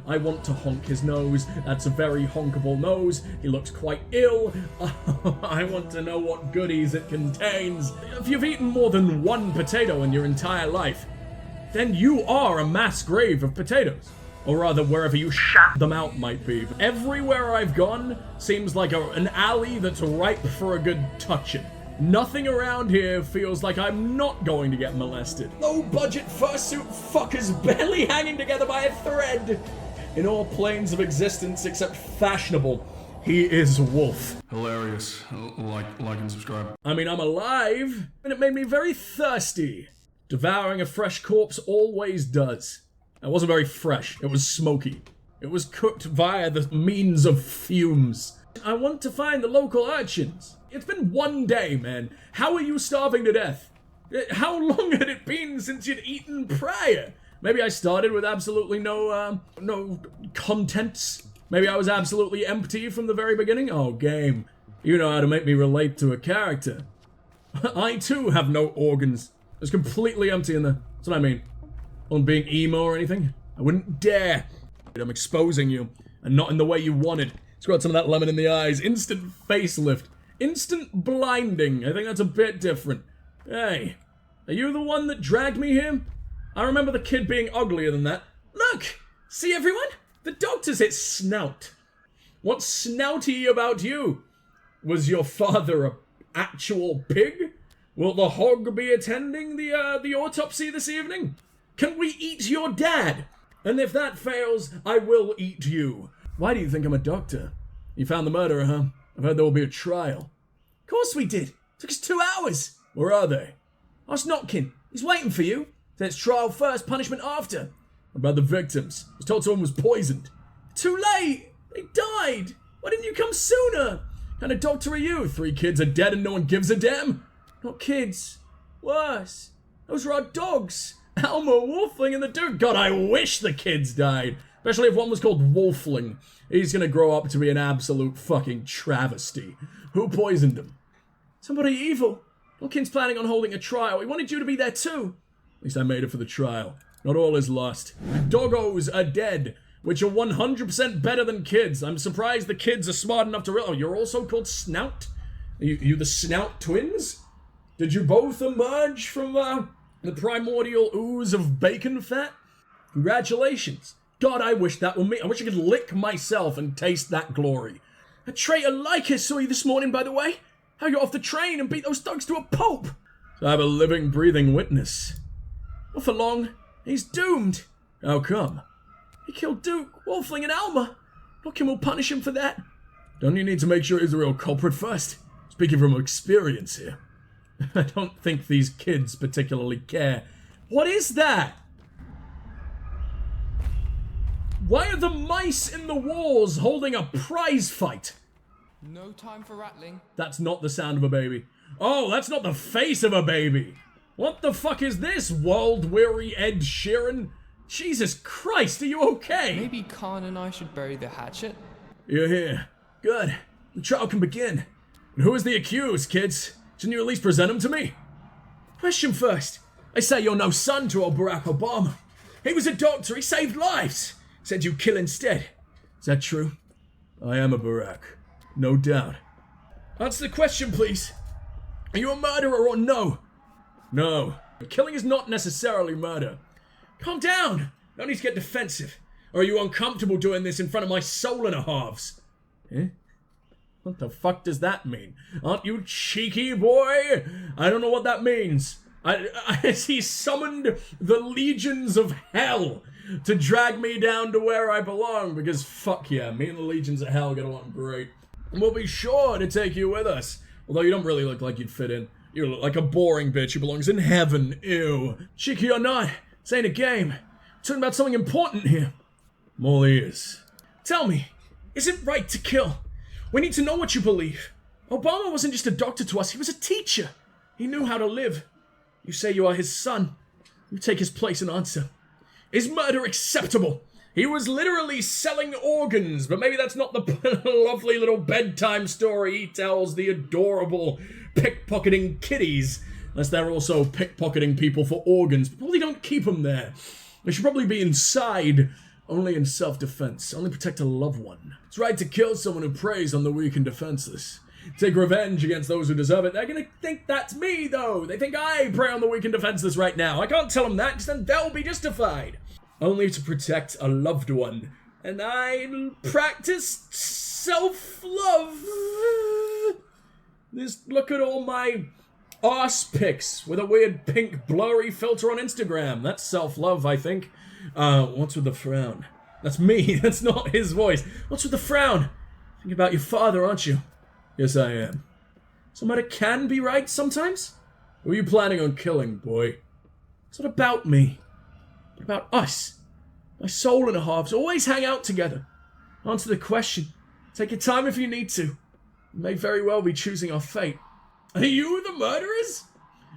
I want to honk his nose. That's a very honkable nose. He looks quite ill. I want to know what goodies it contains. If you've eaten more than one potato in your entire life, then you are a mass grave of potatoes. Or rather, wherever you shat them out might be. Everywhere I've gone seems like an alley that's ripe for a good touching. Nothing around here feels like I'm not going to get molested. Low-budget fursuit fuckers barely hanging together by a thread. In all planes of existence except fashionable, he is Wolf. Hilarious. Like and subscribe. I mean, I'm alive, and it made me very thirsty. Devouring a fresh corpse always does. It wasn't very fresh. It was smoky. It was cooked via the means of fumes. I want to find the local urchins. It's been one day, man. How are you starving to death? How long had it been since you'd eaten prior? Maybe I started with absolutely no contents. Maybe I was absolutely empty from the very beginning. Oh, game. You know how to make me relate to a character. I, too, have no organs. It's completely empty in there. That's what I mean. On being emo or anything. I wouldn't dare. I'm exposing you. And not in the way you wanted. Squirt some of that lemon in the eyes. Instant facelift. Instant blinding. I think that's a bit different. Hey, are you the one that dragged me here? I remember the kid being uglier than that. Look! See everyone? The doctor's its snout. What's snouty about you? Was your father a actual pig? Will the hog be attending the autopsy this evening? Can we eat your dad? And if that fails, I will eat you. Why do you think I'm a doctor? You found the murderer, huh? I've heard there will be a trial. Of course we did. Took us 2 hours. Where are they? Ask Notkin. He's waiting for you. Said it's trial first, punishment after. What about the victims? I was told someone was poisoned. Too late. They died. Why didn't you come sooner? What kind of doctor are you? 3 kids are dead and no one gives a damn? Not kids. Worse. Those were our dogs. Alma, Wolfling, and the dude. God, I wish the kids died. Especially if one was called Wolfling. He's gonna grow up to be an absolute fucking travesty. Who poisoned him? Somebody evil. Notkin's planning on holding a trial. He wanted you to be there too. At least I made it for the trial. Not all is lost. Doggos are dead, which are 100% better than kids. I'm surprised the kids are smart enough to realize. Oh, you're also called Snout? You the Snout twins? Did you both emerge from the primordial ooze of bacon fat? Congratulations. God, I wish that were me. I wish I could lick myself and taste that glory. A traitor Lycus saw you this morning, by the way. How you got off the train and beat those thugs to a pulp. So I have a living, breathing witness. Not for long. He's doomed. How come? He killed Duke, Wolfling, and Alma. Notkin will punish him for that. Don't you need to make sure he's the real culprit first? Speaking from experience here. I don't think these kids particularly care. What is that? Why are the mice in the walls holding a prize fight? No time for rattling. That's not the sound of a baby. Oh, that's not the face of a baby. What the fuck is this, world-weary Ed Sheeran? Jesus Christ, are you okay? Maybe Khan and I should bury the hatchet? You're here. Good. The trial can begin. And who is the accused, kids? Shouldn't you at least present him to me? Question first. They say you're no son to old Barack Obama. He was a doctor. He saved lives. Said you'd kill instead. Is that true? I am a Barack. No doubt. Answer the question, please. Are you a murderer or no? No. Killing is not necessarily murder. Calm down. No need to get defensive. Or are you uncomfortable doing this in front of my soul and a halves? Eh? What the fuck does that mean? Aren't you cheeky, boy? I don't know what that means. He summoned the legions of hell to drag me down to where I belong, because fuck yeah, me and the legions of hell get along great. And we'll be sure to take you with us. Although you don't really look like you'd fit in. You look like a boring bitch who belongs in heaven. Ew. Cheeky or not, this ain't a game. We're talking about something important here. I'm all ears. Tell me, is it right to kill? We need to know what you believe. Obama wasn't just a doctor to us, he was a teacher. He knew how to live. You say you are his son. You take his place and answer. Is murder acceptable? He was literally selling organs, but maybe that's not the lovely little bedtime story he tells the adorable pickpocketing kiddies. Unless they're also pickpocketing people for organs. But probably don't keep them there. They should probably be inside Only in self-defense. Only protect a loved one. It's right to kill someone who preys on the weak and defenseless. Take revenge against those who deserve it. They're gonna think that's me, though. They think I prey on the weak and defenseless right now. I can't tell them that, because then they'll be justified. Only to protect a loved one. And I practice self-love. Just look at all my arse pics with a weird pink blurry filter on Instagram. That's self-love, I think. What's with the frown? That's me. That's not his voice. What's with the frown? Think about your father, aren't you? Yes, I am. Somebody can be right sometimes? Who are you planning on killing, boy? It's not about me. It's about us. My soul and halves always hang out together. Answer the question. Take your time if you need to. You may very well be choosing our fate. Are you the murderers?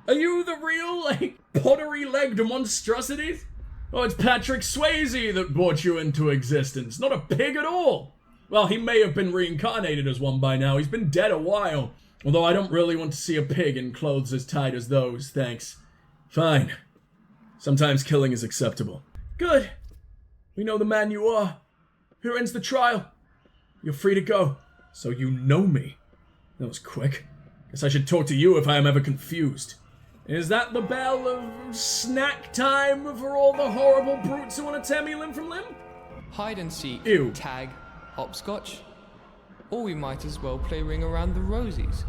Are you the real, pottery-legged monstrosities? Oh, it's Patrick Swayze that brought you into existence, not a pig at all. Well, he may have been reincarnated as one by now. He's been dead a while. Although I don't really want to see a pig in clothes as tight as those, thanks. Fine. Sometimes killing is acceptable. Good. We know the man you are. Here ends the trial. You're free to go. So you know me. That was quick. Guess I should talk to you if I am ever confused. Is that the bell of snack time for all the horrible brutes who want to tear me limb from limb? Hide and seek, Ew. tag, hopscotch. Or we might as well play Ring Around the Rosies.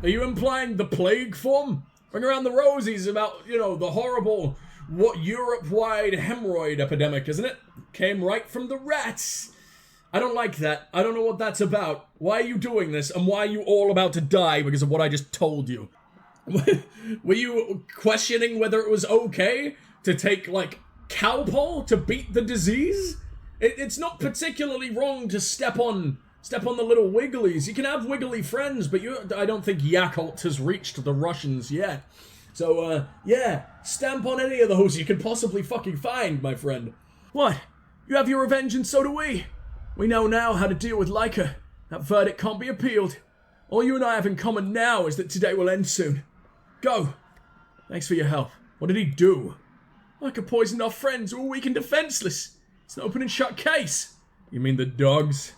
Are you implying the plague form? Ring Around the Rosies about, the horrible, Europe-wide hemorrhoid epidemic, isn't it? Came right from the rats. I don't like that. I don't know what that's about. Why are you doing this? And why are you all about to die because of what I just told you? Were you questioning whether it was okay to take, Calpol to beat the disease? It's not particularly wrong to step on the little wigglies. You can have wiggly friends, but I don't think Yakult has reached the Russians yet. So, stamp on any of those you could possibly fucking find, my friend. What? You have your revenge and so do we. We know now how to deal with Leica. That verdict can't be appealed. All you and I have in common now is that today will end soon. Go. Thanks for your help. What did he do? Leica poisoned our friends who were weak and defenseless. It's an open and shut case. You mean the dogs?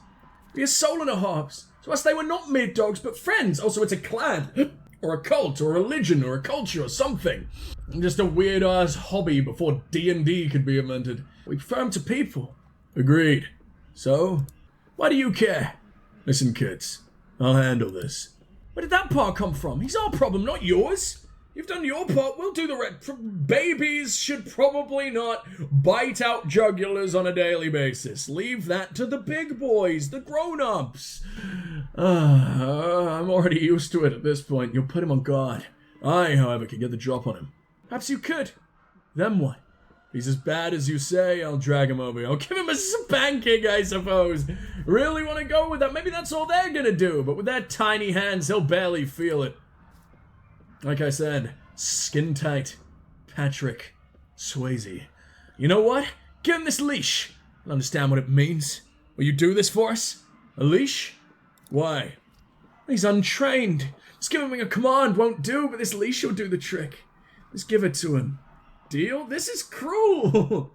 Be a soul and a halves. To us they were not mere dogs, but friends. Also, it's a clan. Or a cult, or a religion, or a culture, or something. Just a weird-ass hobby before D&D could be invented. We prefer them to people. Agreed. So, why do you care? Listen, kids. I'll handle this. Where did that part come from? He's our problem, not yours. You've done your part, we'll do the rest. Babies should probably not bite out jugulars on a daily basis. Leave that to the big boys, the grown-ups. I'm already used to it at this point. You'll put him on guard. I, however, can get the drop on him. Perhaps you could. Then what? If he's as bad as you say, I'll drag him over. I'll give him a spanking, I suppose. Really want to go with that? Maybe that's all they're gonna do, but with their tiny hands, he'll barely feel it. Like I said, skin tight. Patrick Swayze. You know what? Give him this leash. I'll understand what it means. Will you do this for us? A leash? Why? He's untrained. Just giving him a command won't do, but this leash will do the trick. Just give it to him. Deal? This is cruel.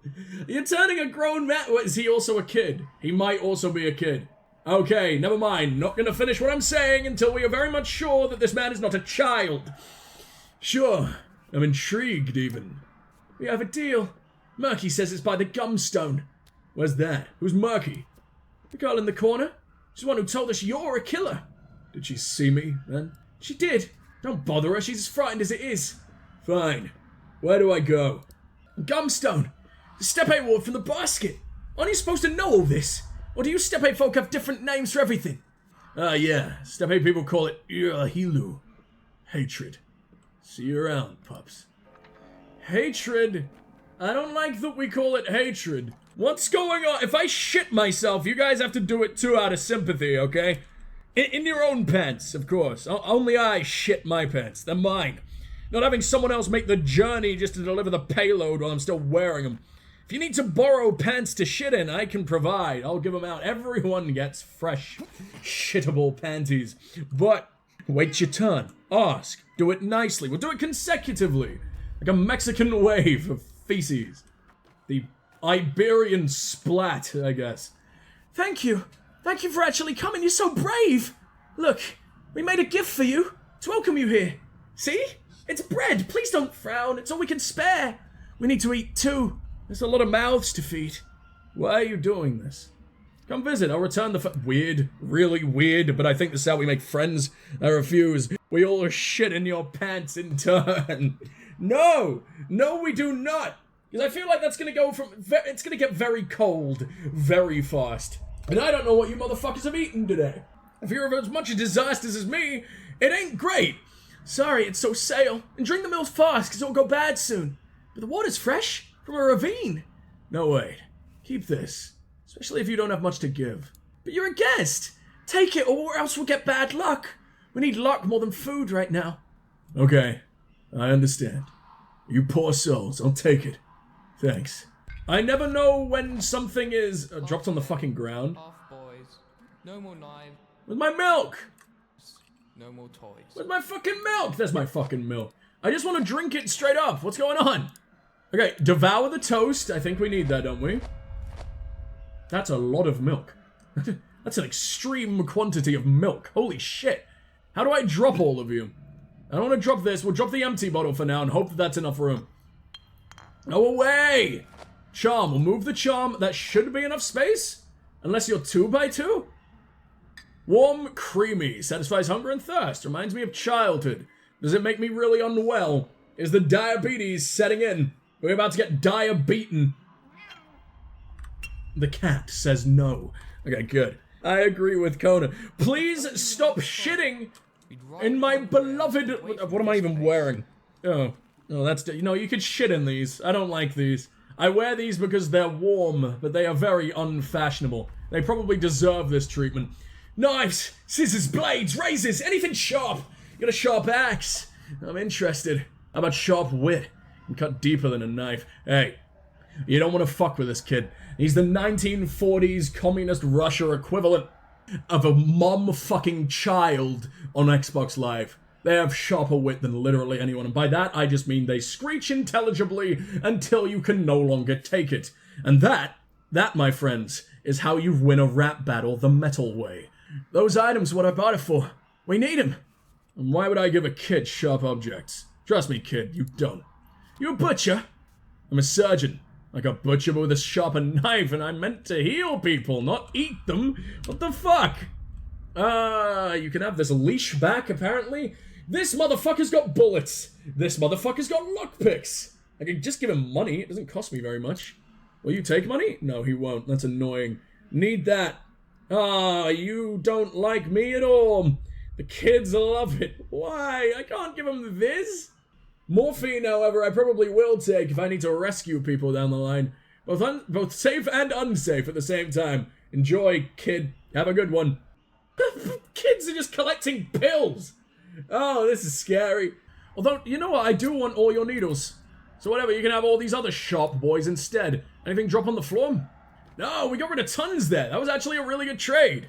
You're turning a grown man. What, is he also a kid? He might also be a kid. Okay, never mind. Not gonna finish what I'm saying until we are very much sure that this man is not a child. Sure. I'm intrigued, even. We have a deal. Murky says it's by the Gumstone. Where's that? Who's Murky? The girl in the corner. She's the one who told us you're a killer. Did she see me, then? She did. Don't bother her. She's as frightened as it is. Fine. Where do I go? Gumstone. The steppe ward from the basket. Aren't you supposed to know all this? Or do you steppe folk have different names for everything? Yeah. Steppe people call it Hilu. Hatred. See you around, pups. Hatred? I don't like that we call it hatred. What's going on? If I shit myself, you guys have to do it too out of sympathy, okay? In your own pants, of course. Only I shit my pants. They're mine. Not having someone else make the journey just to deliver the payload while I'm still wearing them. If you need to borrow pants to shit in, I can provide. I'll give them out. Everyone gets fresh, shittable panties. But wait your turn. Ask. Do it nicely. We'll do it consecutively. Like a Mexican wave of feces. The Iberian splat, I guess. Thank you. Thank you for actually coming. You're so brave. Look, we made a gift for you to welcome you here. See? It's bread. Please don't frown. It's all we can spare. We need to eat too. There's a lot of mouths to feed. Why are you doing this? Come visit. I'll return the weird. Really weird, but I think this is how we make friends. I refuse. We all shit in your pants in turn. No! No, we do not! Because I feel like that's gonna go from... It's gonna get very cold very fast. And I don't know what you motherfuckers have eaten today. If you're of as much disasters as me, it ain't great. Sorry, it's so stale. And drink the milk fast, because it'll go bad soon. But the water's fresh from a ravine. No, wait. Keep this. Especially if you don't have much to give. But you're a guest. Take it, or else we'll get bad luck. We need luck more than food right now. Okay. I understand. You poor souls. I'll take it. Thanks. I never know when something is dropped on the fucking ground. Half boys. No more knives. With my milk! No more toys. With my fucking milk! There's my fucking milk. I just want to drink it straight up. What's going on? Okay, devour the toast. I think we need that, don't we? That's a lot of milk. That's an extreme quantity of milk. Holy shit. How do I drop all of you? I don't want to drop this. We'll drop the empty bottle for now and hope that that's enough room. No away! Charm. We'll move the charm. That should be enough space. Unless you're 2x2. Warm, creamy. Satisfies hunger and thirst. Reminds me of childhood. Does it make me really unwell? Is the diabetes setting in? We're about to get diabeaten. The cat says no. Okay, good. I agree with Kona. Please stop shitting in my beloved... What am I even wearing? Oh, that's... You know, you could shit in these. I don't like these. I wear these because they're warm, but they are very unfashionable. They probably deserve this treatment. Knives, scissors, blades, razors, anything sharp. You got a sharp axe. I'm interested. How about sharp wit? And cut deeper than a knife. Hey, you don't want to fuck with this kid. He's the 1940s communist Russia equivalent of a mom-fucking child on Xbox Live. They have sharper wit than literally anyone, and by that I just mean they screech intelligibly until you can no longer take it. And that, my friends, is how you win a rap battle the metal way. Those items are what I bought it for. We need them. And why would I give a kid sharp objects? Trust me, kid, you don't. You a butcher? I'm a surgeon. Like a butcher but with a sharper knife, and I'm meant to heal people, not eat them. What the fuck? You can have this leash back, apparently. This motherfucker's got bullets. This motherfucker's got lockpicks. I can just give him money. It doesn't cost me very much. Will you take money? No, he won't. That's annoying. Need that. You don't like me at all. The kids love it. Why? I can't give them this. Morphine, however, I probably will take if I need to rescue people down the line. Both safe and unsafe at the same time. Enjoy, kid. Have a good one. Kids are just collecting pills. Oh, this is scary. Although, you know what? I do want all your needles. So whatever, you can have all these other sharp boys instead. Anything drop on the floor? No, we got rid of tons there. That was actually a really good trade.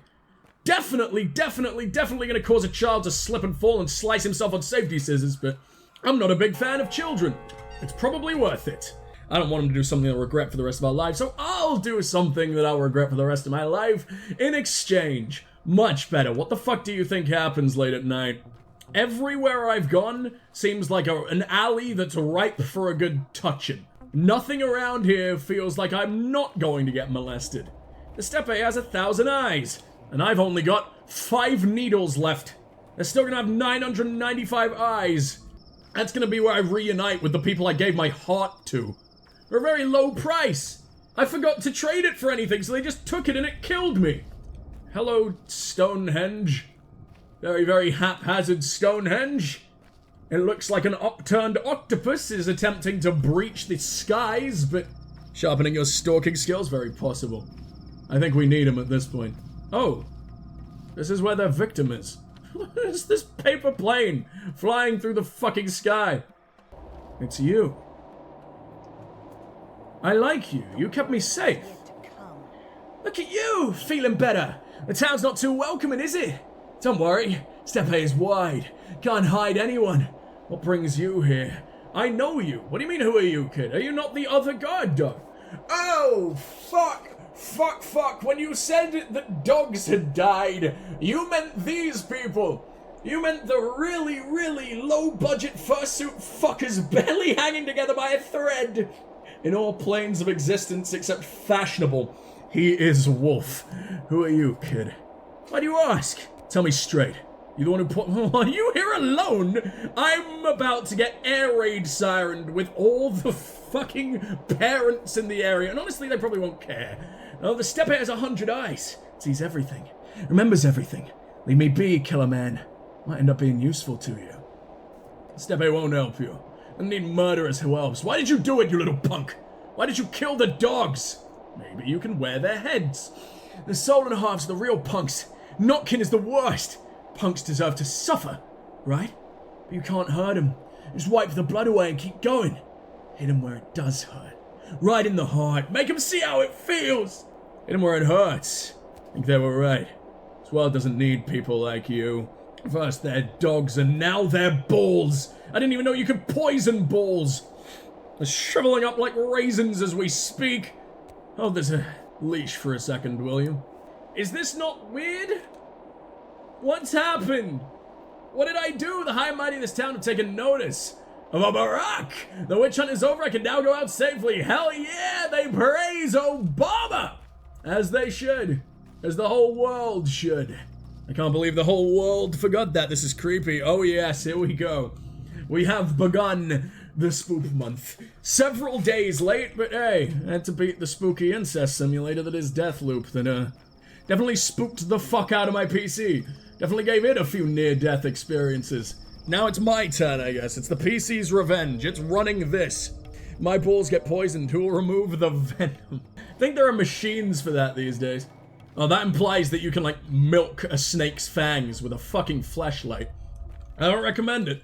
Definitely gonna cause a child to slip and fall and slice himself on safety scissors, but I'm not a big fan of children. It's probably worth it. I don't want him to do something I'll regret for the rest of our lives, so I'll do something that I'll regret for the rest of my life in exchange. Much better. What the fuck do you think happens late at night? Everywhere I've gone seems like an alley that's ripe for a good touching. Nothing around here feels like I'm not going to get molested. The steppe has 1,000 eyes, and I've only got 5 needles left. They're still gonna have 995 eyes. That's gonna be where I reunite with the people I gave my heart to. For a very low price. I forgot to trade it for anything, so they just took it and it killed me. Hello, Stonehenge. Very haphazard Stonehenge. It looks like an upturned octopus is attempting to breach the skies, but sharpening your stalking skills, very possible. I think we need him at this point. Oh, this is where their victim is. What is this paper plane flying through the fucking sky? It's you. I like you. You kept me safe. Look at you, feeling better. The town's not too welcoming, is it? Don't worry, steppe is wide. Can't hide anyone. What brings you here? I know you. What do you mean, who are you, kid? Are you not the other guard dog? Oh, fuck. When you said that dogs had died, you meant these people. You meant the really, really low-budget fursuit fuckers barely hanging together by a thread. In all planes of existence except fashionable, he is Wolf. Who are you, kid? Why do you ask? Tell me straight. You the one who put... Are you here alone? I'm about to get air raid sirened with all the fucking parents in the area. And honestly, they probably won't care. Oh, the steppe has 100 eyes. Sees everything. Remembers everything. Leave me be, killer man. Might end up being useful to you. The steppe won't help you. I need murderers who helps. Why did you do it, you little punk? Why did you kill the dogs? Maybe you can wear their heads. The soul and halves are the real punks. Notkin is the worst. Punks deserve to suffer, right? But you can't hurt them. Just wipe the blood away and keep going. Hit them where it does hurt. Right in the heart. Make them see how it feels. Hit them where it hurts. I think they were right. This world doesn't need people like you. First they're dogs and now they're balls. I didn't even know you could poison balls. They're shriveling up like raisins as we speak. Oh, there's a leash for a second, will you? Is this not weird? What's happened? What did I do? The high and mighty of this town have taken notice of a barack. The witch hunt is over. I can now go out safely. Hell yeah, they praise Obama. As they should. As the whole world should. I can't believe the whole world forgot that. This is creepy. Oh yes, here we go. We have begun the spook month. Several days late, but hey, I had to beat the spooky incest simulator that is Deathloop that definitely spooked the fuck out of my PC. Definitely gave it a few near-death experiences. Now it's my turn, I guess. It's the PC's revenge. It's running this. My balls get poisoned. Who will remove the venom? I think there are machines for that these days. Oh, that implies that you can, like, milk a snake's fangs with a fucking fleshlight. I don't recommend it.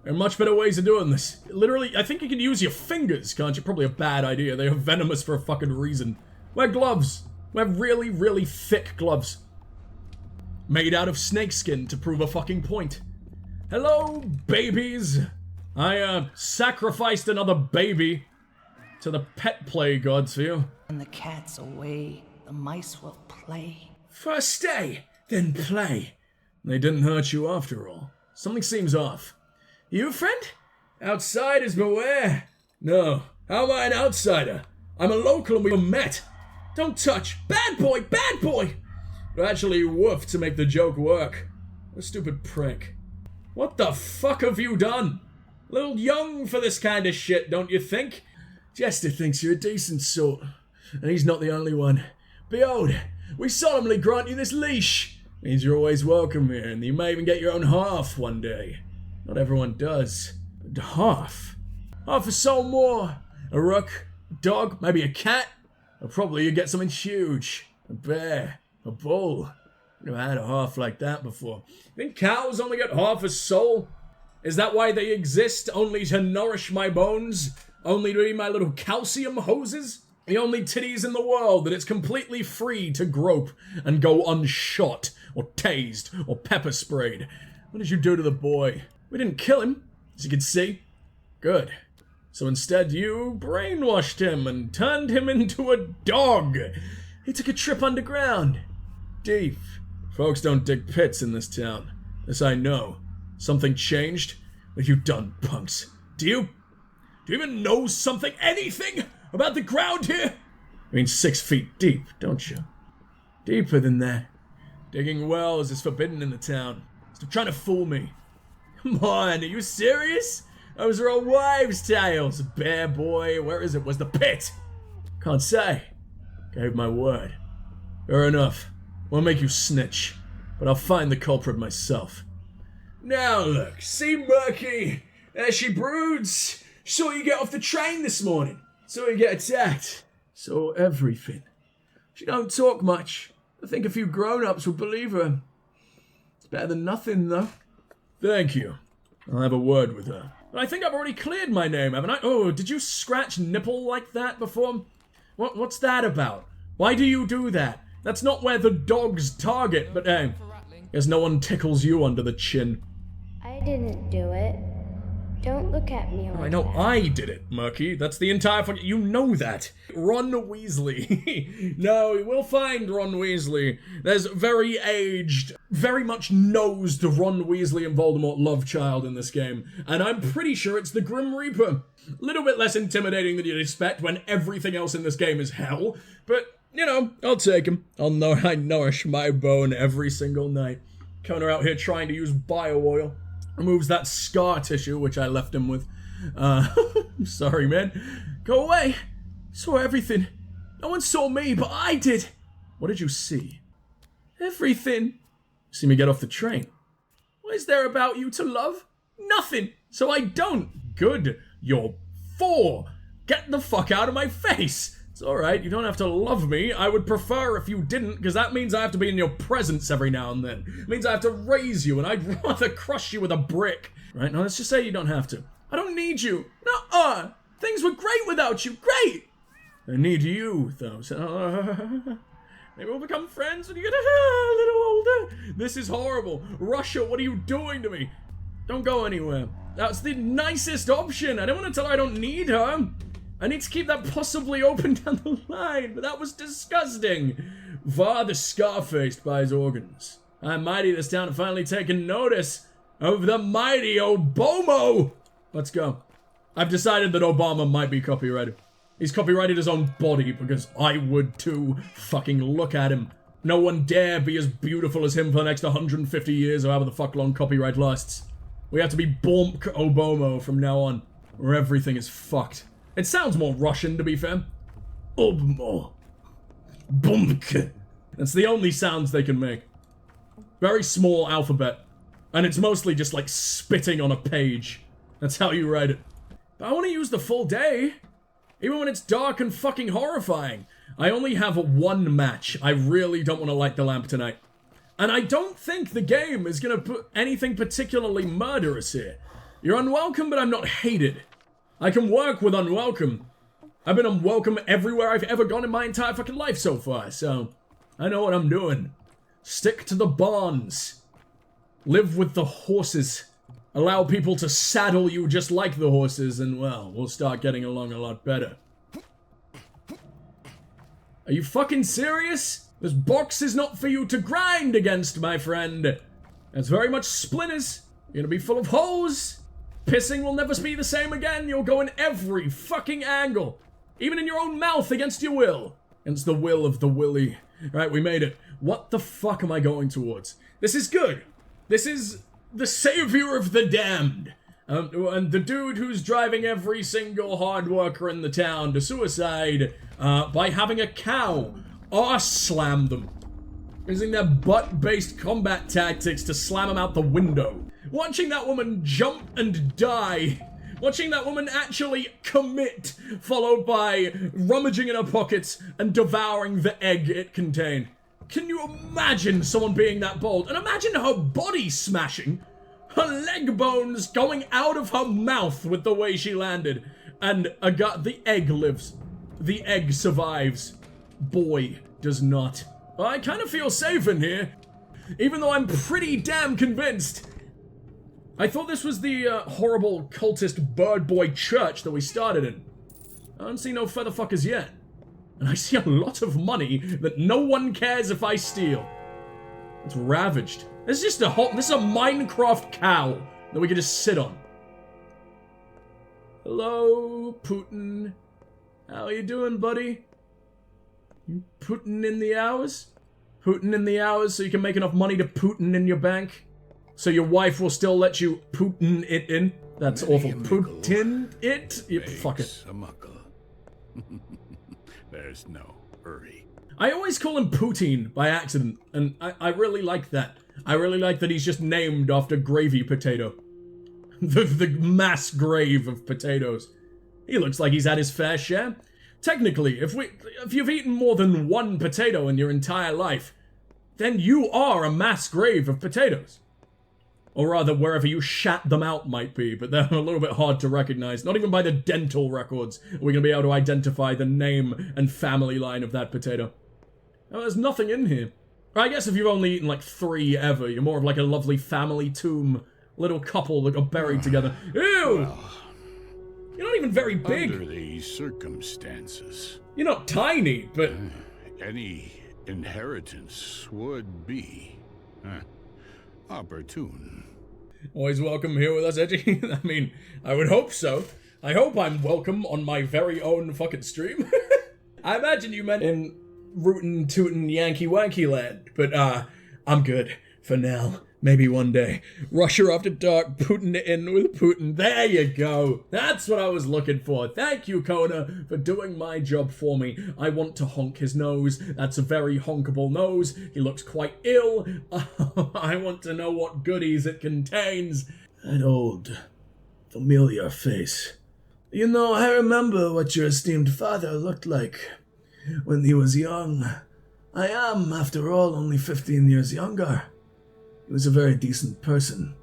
There are much better ways of doing this. Literally, I think you can use your fingers, can't you? Probably a bad idea. They are venomous for a fucking reason. Wear gloves. Wear really, really thick gloves. Made out of snakeskin to prove a fucking point. Hello, babies. I, sacrificed another baby to the pet play gods for you. When the cat's away, the mice will play. First stay, then play. They didn't hurt you after all. Something seems off. You, friend? Outsiders beware. No, how am I an outsider? I'm a local and we were met. Don't touch. Bad boy, bad boy! Actually, woof to make the joke work. What a stupid prank. What the fuck have you done? A little young for this kind of shit, don't you think? Jester thinks you're a decent sort. And he's not the only one. Behold, we solemnly grant you this leash. Means you're always welcome here, and you may even get your own half one day. Not everyone does. But half? Half a soul more. A rook, a dog, maybe a cat. Or probably you get something huge. A bear, a bull. I've never had a half like that before. Think cows only get half a soul? Is that why they exist? Only to nourish my bones? Only to be my little calcium hoses? The only titties in the world that it's completely free to grope and go unshot, or tased, or pepper sprayed. What did you do to the boy? We didn't kill him, as you can see. Good. So instead you brainwashed him and turned him into a dog. He took a trip underground. Deep. Folks don't dig pits in this town. This I know. Something changed? What have you done, punks? Do you even know something, anything about the ground here? I mean 6 feet deep, don't you? Deeper than that. Digging wells is forbidden in the town. Stop trying to fool me. Come on, are you serious? Those are old wives' tales. Bear boy, where is it? Was the pit? Can't say. Gave my word. Fair enough. Won't make you snitch, but I'll find the culprit myself. Now look, see Murky? There she broods. Saw you get off the train this morning. Saw you get attacked. Saw everything. She don't talk much. I think a few grown-ups would believe her. It's better than nothing, though. Thank you. I'll have a word with her. But I think I've already cleared my name, haven't I? Oh, did you scratch nipple like that before? What's that about? Why do you do that? That's not where the dogs target, but hey, guess no one tickles you under the chin. I didn't do it. Don't look at me like I know that. I did it, Murky. That's the entire fucking... You know that. Ron Weasley. No, we'll find Ron Weasley. There's very aged, very much nosed Ron Weasley and Voldemort love child in this game. And I'm pretty sure it's the Grim Reaper. A little bit less intimidating than you'd expect when everything else in this game is hell. But, you know, I'll take him. I nourish my bone every single night. Coming out here trying to use bio oil. Removes that scar tissue, which I left him with. I'm sorry, man. Go away. Saw everything. No one saw me, but I did. What did you see? Everything. See me get off the train. What is there about you to love? Nothing. So I don't. Good. You're 4. Get the fuck out of my face. It's alright, you don't have to love me. I would prefer if you didn't, because that means I have to be in your presence every now and then. It means I have to raise you, and I'd rather crush you with a brick. Right, now let's just say you don't have to. I don't need you. Nuh-uh. Things were great without you. Great. I need you, though. So, maybe we'll become friends when you get a little older. This is horrible. Russia, what are you doing to me? Don't go anywhere. That's the nicest option. I don't want to tell her I don't need her. I need to keep that possibly open down the line, but that was disgusting. Var the Scar-Faced by his organs. I'm mighty this town have finally taken notice of the mighty Obomo. Let's go. I've decided that Obama might be copyrighted. He's copyrighted his own body because I would too. Fucking look at him. No one dare be as beautiful as him for the next 150 years or however the fuck long copyright lasts. We have to be Bomk Obomo from now on, or everything is fucked. It sounds more Russian, to be fair. Obmo. Bumk. That's the only sounds they can make. Very small alphabet. And it's mostly just like spitting on a page. That's how you write it. But I want to use the full day. Even when it's dark and fucking horrifying. I only have 1 match. I really don't want to light the lamp tonight. And I don't think the game is going to put anything particularly murderous here. You're unwelcome, but I'm not hated. I can work with unwelcome. I've been unwelcome everywhere I've ever gone in my entire fucking life so far, so I know what I'm doing. Stick to the barns. Live with the horses. Allow people to saddle you just like the horses, and well, we'll start getting along a lot better. Are you fucking serious? This box is not for you to grind against, my friend. It's very much splinters. You're gonna be full of holes. Pissing will never be the same again. You'll go in every fucking angle. Even in your own mouth against your will. Against the will of the willy. Right, we made it. What the fuck am I going towards? This is good. This is the savior of the damned. And the dude who's driving every single hard worker in the town to suicide by having a cow arse slam them. Using their butt-based combat tactics to slam them out the window. Watching that woman jump and die. Watching that woman actually commit, followed by rummaging in her pockets and devouring the egg it contained. Can you imagine someone being that bold? And imagine her body smashing. Her leg bones going out of her mouth with the way she landed. And the egg lives. The egg survives. Boy does not. I kind of feel safe in here. Even though I'm pretty damn convinced. I thought this was the horrible cultist bird boy church that we started in. I don't see no featherfuckers yet. And I see a lot of money that no one cares if I steal. It's ravaged. This is just this is a Minecraft cow that we can just sit on. Hello, Putin. How you doing, buddy? You putting in the hours? Putting in the hours so you can make enough money to Putin in your bank? So your wife will still let you Putin it in? That's awful. Putin it? Fuck it. There's no hurry. I always call him Poutine by accident, and I really like that. I really like that he's just named after gravy potato. the mass grave of potatoes. He looks like he's had his fair share. Technically, if you've eaten more than 1 potato in your entire life, then you are a mass grave of potatoes. Or rather, wherever you shat them out might be, but they're a little bit hard to recognize. Not even by the dental records are we going to be able to identify the name and family line of that potato. Oh, there's nothing in here. Or I guess if you've only eaten like 3 ever, you're more of like a lovely family tomb little couple that got buried together. Ew! You're not even very big. Under these circumstances, You're not tiny, but... any inheritance would be opportune. Always welcome here with us, Edgy. I mean, I would hope so. I hope I'm welcome on my very own fucking stream. I imagine you meant in rootin' tootin' Yankee Wanky land, but I'm good for now. Maybe one day. Russia after dark, Putin in with Putin. There you go. That's what I was looking for. Thank you, Kona, for doing my job for me. I want to honk his nose. That's a very honkable nose. He looks quite ill. I want to know what goodies it contains. That old, familiar face. You know, I remember what your esteemed father looked like when he was young. I am, after all, only 15 years younger. He was a very decent person.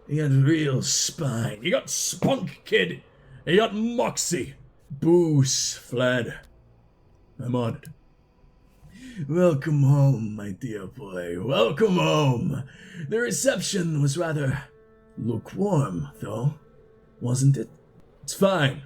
He had real spine. He got spunk, kid. He got moxie. Boos fled. I'm on it. Welcome home, my dear boy. Welcome home. The reception was rather lukewarm, though, wasn't it? It's fine.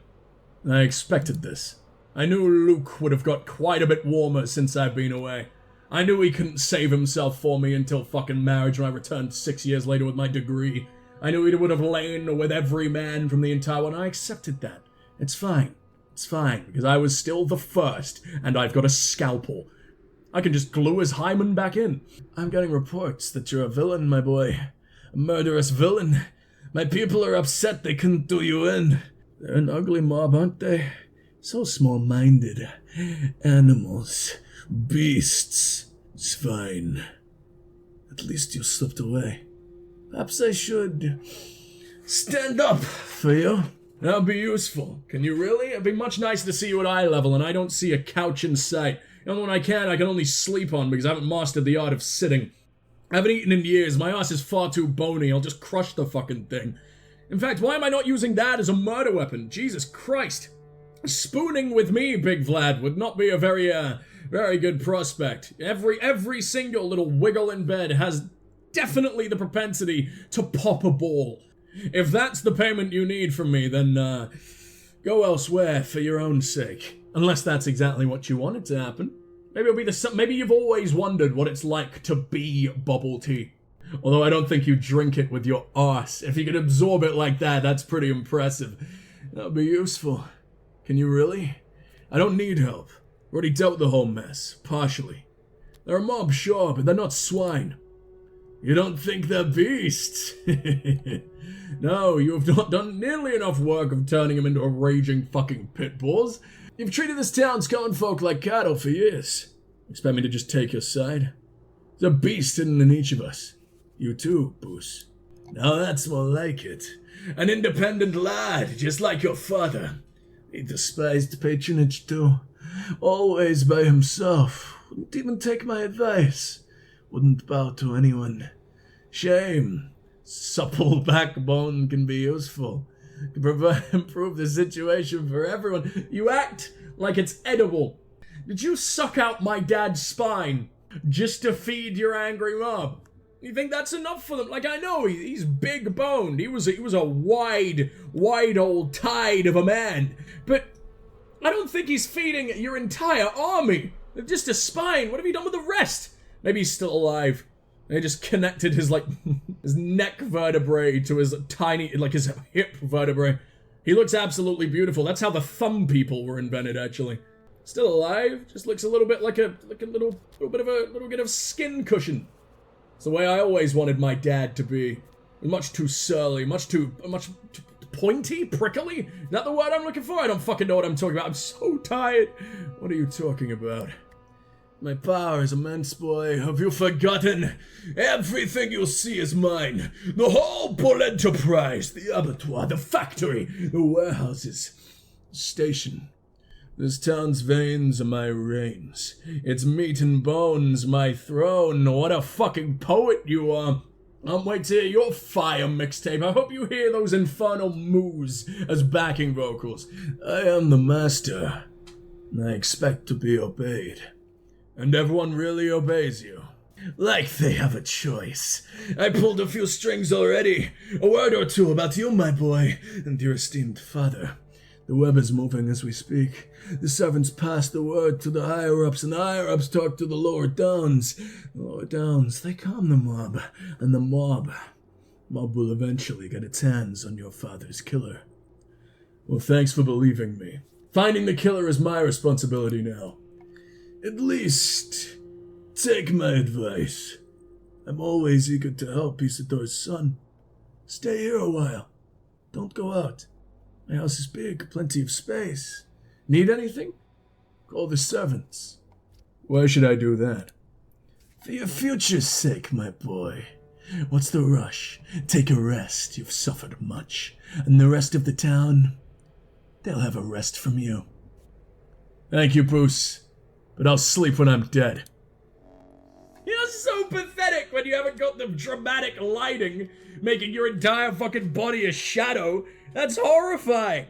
I expected this. I knew Luke would have got quite a bit warmer since I've been away. I knew he couldn't save himself for me until fucking marriage when I returned 6 years later with my degree. I knew he would have lain with every man from the entire one. I accepted that. It's fine. It's fine, because I was still the first, and I've got a scalpel. I can just glue his hymen back in. I'm getting reports that you're a villain, my boy. A murderous villain. My people are upset they couldn't do you in. They're an ugly mob, aren't they? So small-minded. Animals. Beasts. It's fine. At least you slipped away. Perhaps I should stand up for you. That'd be useful. Can you really? It'd be much nicer to see you at eye level, and I don't see a couch in sight. The only one I can only sleep on because I haven't mastered the art of sitting. I haven't eaten in years. My ass is far too bony. I'll just crush the fucking thing. In fact, why am I not using that as a murder weapon? Jesus Christ. Spooning with me, Big Vlad, would not be a very good prospect. Every single little wiggle in bed has definitely the propensity to pop a ball. If that's the payment you need from me, then go elsewhere for your own sake. Unless that's exactly what you wanted to happen. Maybe it'll be maybe you've always wondered what it's like to be bubble tea. Although I don't think you drink it with your arse. If you could absorb it like that, that's pretty impressive. That'll be useful. Can you really? I don't need help. Already dealt with the whole mess, partially. They're a mob, sure, but they're not swine. You don't think they're beasts? No, you have not done nearly enough work of turning them into raging fucking pit bulls. You've treated this town's common folk like cattle for years. Expect me to just take your side? There's a beast hidden in each of us. You too, Boos. Now that's more like it. An independent lad, just like your father. He despised patronage too. Always by himself. Wouldn't even take my advice. Wouldn't bow to anyone. Shame. Supple backbone can be useful. Can improve the situation for everyone. You act like it's edible. Did you suck out my dad's spine just to feed your angry mob? You think that's enough for them? Like, I know he's big boned. He was a wide old tide of a man. But I don't think he's feeding your entire army. Just a spine. What have you done with the rest? Maybe he's still alive. They just connected his his neck vertebrae to his tiny, his hip vertebrae. He looks absolutely beautiful. That's how the thumb people were invented, actually. Still alive. Just looks a little bit like a little bit of skin cushion. It's the way I always wanted my dad to be. Much too surly, much too pointy, prickly? Is that the word I'm looking for? I don't fucking know what I'm talking about. I'm so tired. What are you talking about? My power is immense, boy. Have you forgotten? Everything you see is mine. The whole bull enterprise, the abattoir, the factory, the warehouses, the station. This town's veins are my reins. Its meat and bones my throne. What a fucking poet you are. I'll wait to hear your fire mixtape. I hope you hear those infernal moos as backing vocals. I am the master, and I expect to be obeyed. And everyone really obeys you. Like they have a choice. I pulled a few strings already. A word or two about you, my boy, and your esteemed father. The web is moving as we speak. The servants pass the word to the higher-ups, and the higher-ups talk to the lower downs. The lower downs, they calm the mob, and the mob will eventually get its hands on your father's killer. Well, thanks for believing me. Finding the killer is my responsibility now. At least, take my advice. I'm always eager to help Isidor's son. Stay here a while. Don't go out. My house is big, plenty of space. Need anything? Call the servants. Why should I do that? For your future's sake, my boy. What's the rush? Take a rest, you've suffered much. And the rest of the town, they'll have a rest from you. Thank you, Bruce. But I'll sleep when I'm dead. You're so pathetic when you haven't got the dramatic lighting, making your entire fucking body a shadow. That's horrifying.